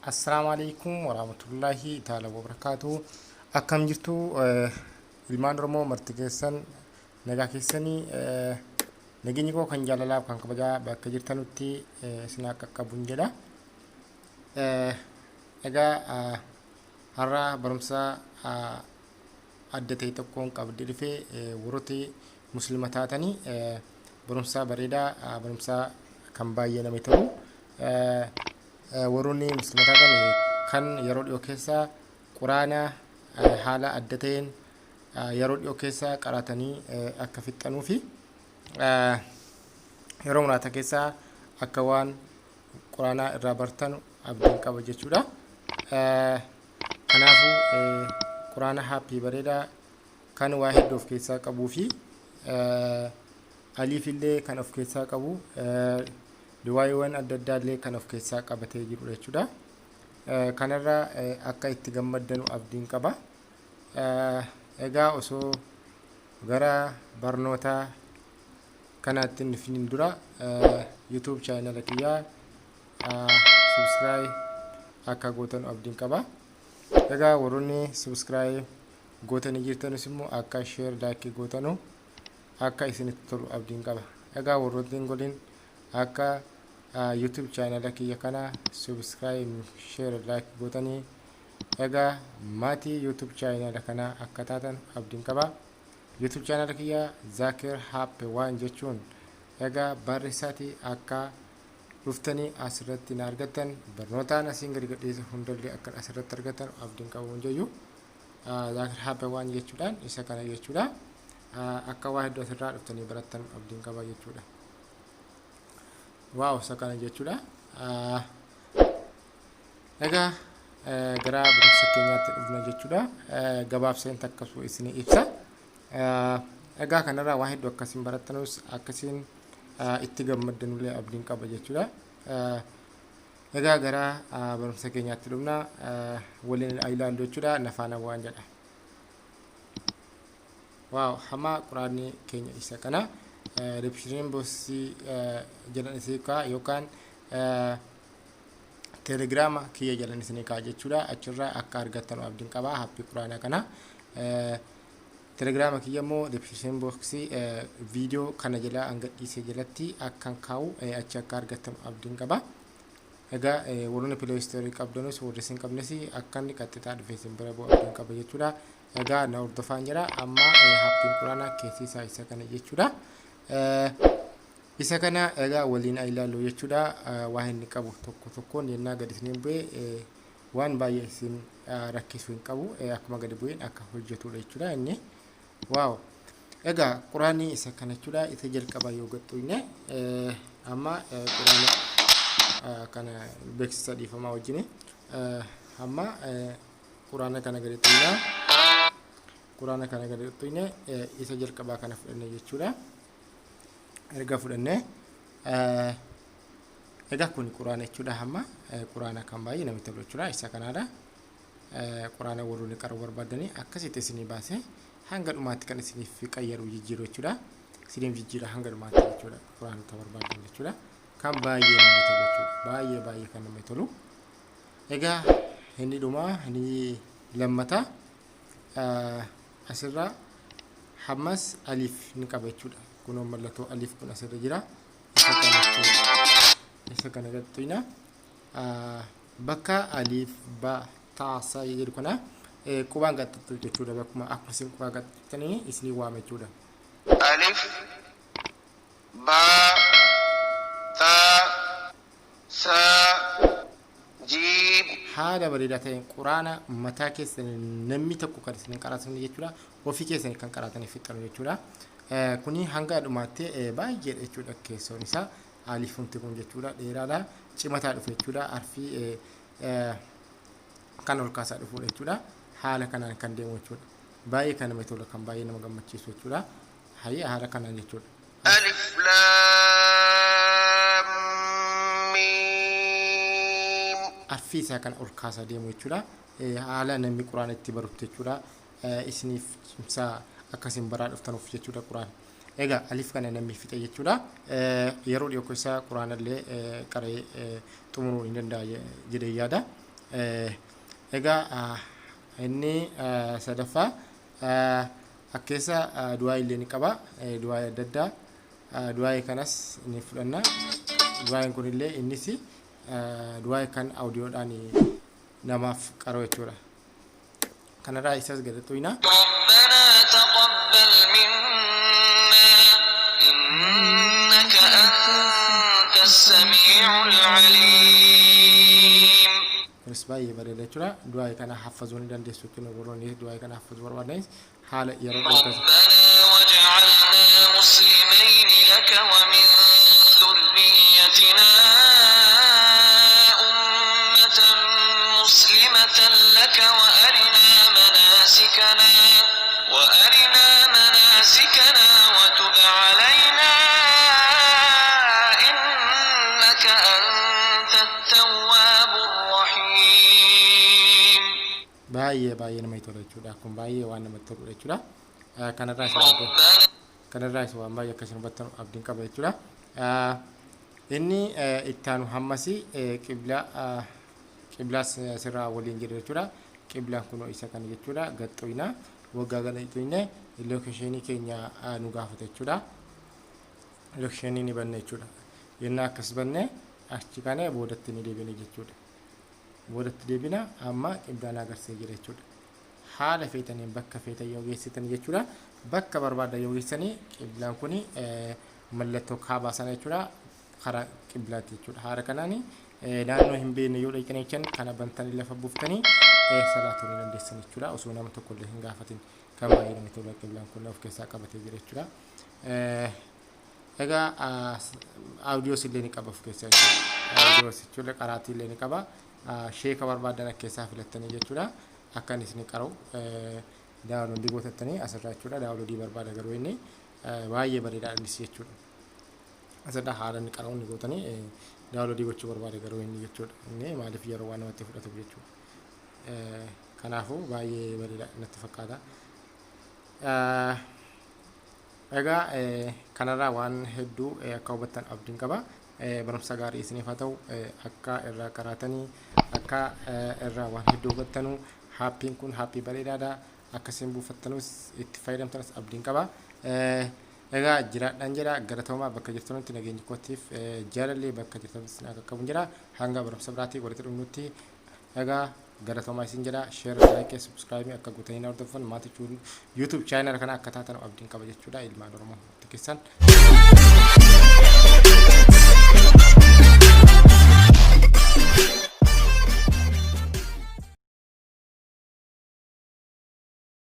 Assalamualaikum warahmatullahi ta'ala wabarakatuh. Akkam jirtu ilmaan Oromoo marti keessan nagaa keessanii nageenyi koo kan jaalalaaf kan kabajaa bakka jirtanutti isin akka qabuun jedha. Egaa har'a barumsa adda ta'e tokkoon qabdee dhufee warrooti musliima taatanii barumsa bareedaa barumsa kan baay'ee namatti tolu. Warroonni musliima taatan kan yeroo dhiyoo keessa quraana haala adda ta'een yeroo dhiyoo keessa qaratanii akka fixxanuu fi yeroo muraasa keessa akka waan quraanaa irraa bartan abdiin qaba jechuudha. Kanaafuu quraana haappii bareedaa kan waa hedduu of keessaa qabuu fi aliifillee kan of keessaa qabu riwaayiiwwan adda addaa illee kan of keessaa qabatee jiru jechuudha. Kanarraa akka itti gammaddanu abdiin qaba. Egaa osoo gara barnoota kanaatti hin dura YouTube channel kiyyaa subscribe akka gootanu abdiin qaba. Egaa warroonni subscribe gootanii jirtanis immoo akka share like gootanu akka isinitti tolu abdiin qaba. Egaa warroonni godhin akka YouTube channel kiyya kana subscribe share like gootanii egaa maatii YouTube channel kana akka taatan abdiin qaba. YouTube channel kiyya Zakir Happy waan jechuun egaa barreessaati akka dhuftanii asirratti na argattan barnootaan asiin gadi gadhiisa hundallee akka asirratti argattan abdiin qabu jechuudha. Zakir Happy waan jechuudhaan isa kana jechuudha. Akka waa hedduu asirraa dhuftanii barattan abdiin qaba jechuudha. Wow, sakana jechuudha. Egaa gara barumsa keenyaatti dhufna jechuudha. Gabaabseen takkasuu isin ibsa. Egaa kanarraa waa hedduu akkasiin barattanus akkasiin itti gammaddanullee abdiin qaba jechuudha. Egaa gara barumsa keenyaatti dhufna waliin ilaallu jechuudha. Nafaana waan jedha. Wow, hamma quraanni keenya isa kana repetition bossii jedhan isii kaa yookaan telegrama kiyya jedhan isii kaa jechuudha. Achirraa akka argattan abdiin qaba happii quraana kana. Telegrama kiyya immoo repetition bossii video kana jala angadhiisee jalatti akkan kaa'u achi akka argattan abdiin qaba. Egaa warroonni play store qabdanus warri isin qabnes akka inni qaxxitaa dhufee isin bira bu'u abdiin qaba jechuudha. Egaa na hordofaan jira amma happiin quraana keessi isa kana jechuudha. Isa kana egaa waliin ilaallu jechuudha. Waa inni qabu tokko tokkoon yennaa gadi isin bu'ee waan baay'ee isin rakkisuu hin qabu akkuma gadi bu'een akka hojjetudha jechuudha inni. Waaw. Egaa quraanni isa kana jechuudha. Isa jalqaba yoo gattuine amma quraana kana beeksisa dhiifamaa wajjin amma quraana kana gadi tuina quraana kana gadi tuine isa jalqabaa kana fudhanne jechuudha. Erga fudhanne egaa kun quraana jechuudha. Hamma quraana kan baay'ee namatti tolu jechuudha. Isa kanaadha. Quraana warroonni qaruu barbaadanii akkasitti isinii baasee hanga dhumaatti kan isiniif qayyaru jijjiiru jechuudha. Isiniif jijjiira hanga dhumaatti jechuudha. Quraanota barbaadan jechuudha. Kan baay'ee namatti tolu jechuudha. Baay'ee kan namatti tolu. Egaa inni dhumaa inni lammataa asirraa hammas aliif ni qaba jechuudha. Kunoon mallattoo aliif kun asirra jira. Isa kana gattuina bakka aliif ba taasa jedhu kana qubaan gattattu jechuudha. Bakkuma akkuma isin qubaa gattattanii isinii waame jechuudha. Alif ba ta sa jiim haala bareedaa ta'een quraana mataa keessanii namni tokko kan isin qaratan jechuudha. Ofii keessanii kan qaratanii fixxanu jechuudha. Kuni hanga dhumaatti baay'ee jechuudha. Keessoon isaa aliifumti kun jechuudha. Dheeraadha. Cimataa dhufu jechuudha. Arfii kan ol kaasaa dhufu jechuudha. Haala kanaan kan deemu jechuudha. Baay'ee kan namatti tolu kan baay'ee nama gammachiisu jechuudha. Hayya haala kanaan jechuudha. alif lam mim Arfii isaa kan ol kaasaa deemu jechuudha. Haala namni quraana itti barutti jechuudha. Isiniif cimsaa akkasiin baraa dhuftanuuf jechuudha quraana. Egaa alif kana namni fixe jechuudha. Yeroo dhiyoo keessa quraanallee qaree xumuruu hin danda'a jedhee yaada. egaa inni sadaffaa akkeessa du'aa illee ni qaba. Du'aa adda addaa du'aa kanas ni fudhanna. Du'aan kun illee innis du'aa kan audioodhaan namaaf qaroo jechuudha. Kanarraa isas gadatuina. ربنا تقبل منا إنك أنت السميع العليم. Kunis baay'ee bareeda jechuudha. Du'aa kana haffazuu ni dandeessu jechuudha. Warroonni du'aa kana haffazuu barbaadan haala yeroo dheeraa. ربنا واجعلنا مسلمين لك ومن ذريتنا أمة مسلمة لك وأرنا مناسكنا وتب علينا إنك أنت التواب الرحيم. Baay'ee nama tola jechuudha. Kun baay'ee waan namatti tolu jechuudha. Kanarraa isa waan baay'ee akkasiin hubattan abdiin qaba jechuudha. Inni itti aanu hammasi qiblaa sirraa waliin jedhu jechuudha. Qiblaan kun isa kana jechuudha. Gaxxoyna waggaa gana itooyne lookeshinii keenya nu gaafata jechuudha. Lookeshinii ni banne jechuudha. Yennaa akkas banne achi kana boodatti ni deebine jechuudha. Boodatti deebina amma qiblaan agarsiisee jira jechuudha. Haala feetaniin bakka feetan yoo geessitan jechuudha. Bakka barbaadan yoo geessanii qiblaan kun mallattoo kaabaa sana jechuudha. Karaa qiblaati jechuudha. Haala kanaan naannoo hin beekne yoo dhaqanii kana bantanii lafa buuftanii salaatuu ni dandeessan jechuudha. Osoo nama tokko illee hin gaafatin kan baay'ee namatti tolu qiblaan kun of keessaa qabatee jira jechuudha. Egaa audioos illee ni qaba of keessaa jechuudha. Audioos jechuudha qaraatii illee ni qaba. Sheeka barbaadan akka keessaa filattanii jechuudha. Akka inni isin qara'u daawunloodii gootattanii asirraa jechuudha. Daawunloodii barbaada garuu inni baay'ee bareedaa innis jechuudha. Asirraa haala inni qara'u inni gootanii daawunloodii gochuu barbaada garuu inni jechuudha. Inni maaliif yeroo waan namatti fudhatuuf jechuudha. Kanaafuu baay'ee bareedaa natti fakkaata. Egaa kanarraa waan hedduu akka hubattan abdiin qaba. Barumsa gaarii isiniif haa ta'u akka irraa qaraatanii akka irraa waan hedduu hubattanu haappiin kun haappii bareedaadha. Akkasiin buufattanus itti fayyadamtanis abdiin qaba. Egaa jiraadhaan jedha galatoomaa bakka jirtanitti nageenya kootiif jaalallee bakka jirtanitti isin akka qabu jedha. Hanga barumsa biraatii walitti dhufnutti egaa galatoomaa isin jedha. Share, like, subscribe akka gootanii hordofan maatii YouTube channel kana akka taatan abdiin qaba jechuudha. Ilmaan Oromoo keessan.